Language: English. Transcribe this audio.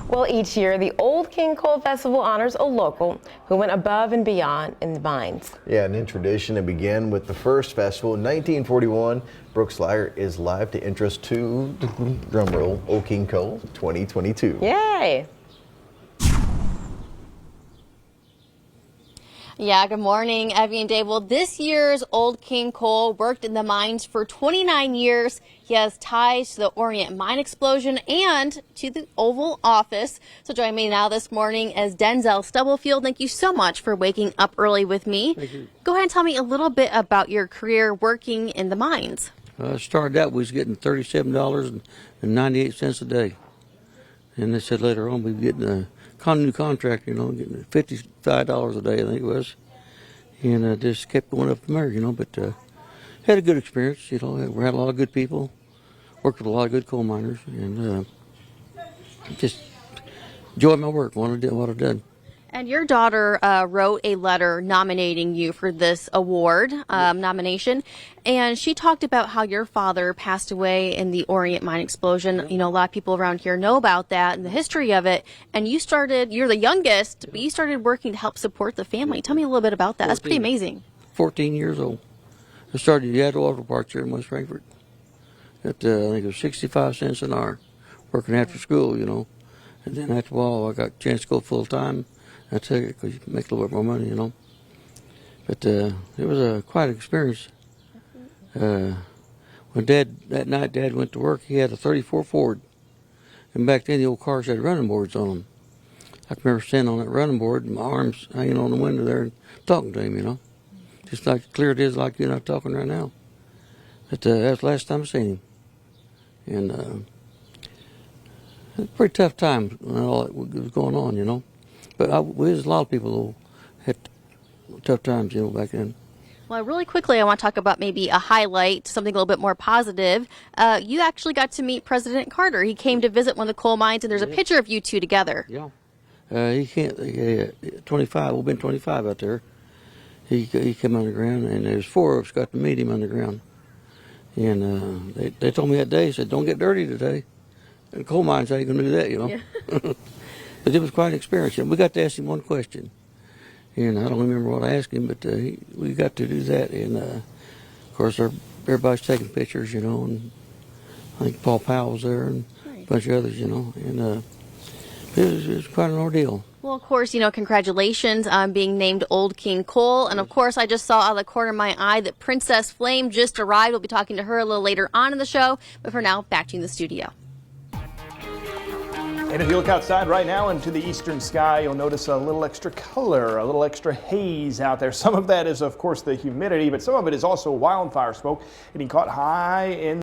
Well, each year, the Old King Coal Festival honors a local who went above and beyond in the mines. Yeah, and in tradition, it began with the first festival in 1941. Brooks Lyer is live to interest to, drumroll, Old King Coal 2022. Yay! Yeah, good morning, Evie and Dave. Well, this year's Old King Coal worked in the mines for 29 years. He has ties to the Orient mine explosion and to the Oval Office. So join me now this morning as Denzile Stubblefield. Thank you so much for waking up early with me. Thank you. Go ahead and tell me a little bit about your career working in the mines. Started out, we was getting $37.98 a day. And they said later on we'd be getting a new contract, getting $55 a day, I think it was. And just kept going up from there, but had a good experience, we had a lot of good people, worked with a lot of good coal miners, and just enjoyed my work, what I did. And your daughter wrote a letter nominating you for this award nomination, and she talked about how your father passed away in the Orient mine explosion. A lot of people around here know about that and the history of it. And you're the youngest, but you started working to help support the family. Tell me a little bit about that. That's pretty amazing. 14 years old. I started the auto parts here in West Frankfort at, I think it was 65 cents an hour, working after school, And then after a while, I got a chance to go full time. I took it because you can make a little bit more money, But it was quite an experience. When that night Dad went to work, he had a 34 Ford. And back then the old cars had running boards on them. I can remember standing on that running board and my arms hanging on the window there and talking to him, Just like clear it is like you and I talking right now. But that was the last time I seen him. And it was a pretty tough time when all that was going on, But there's a lot of people who had tough times, back then. Well, really quickly, I want to talk about maybe a highlight, something a little bit more positive. You actually got to meet President Carter. He came to visit one of the coal mines, and there's a picture of you two together. Yeah. He can't, 25, we've been 25 out there. He came underground, and there's 4 of us got to meet him underground. And they told me that day, said, don't get dirty today. And coal mines, how you going to do that, Yeah. But it was quite an experience. And we got to ask him one question. And I don't remember what I asked him, but we got to do that. And, of course, everybody's taking pictures, and I think Paul Powell was there and a bunch of others, And it was quite an ordeal. Well, of course, congratulations on being named Old King Coal. And, of course, I just saw out of the corner of my eye that Princess Flame just arrived. We'll be talking to her a little later on in the show. But for now, back to you in the studio. And if you look outside right now into the eastern sky, you'll notice a little extra color, a little extra haze out there. Some of that is, of course, the humidity, but some of it is also wildfire smoke getting caught high in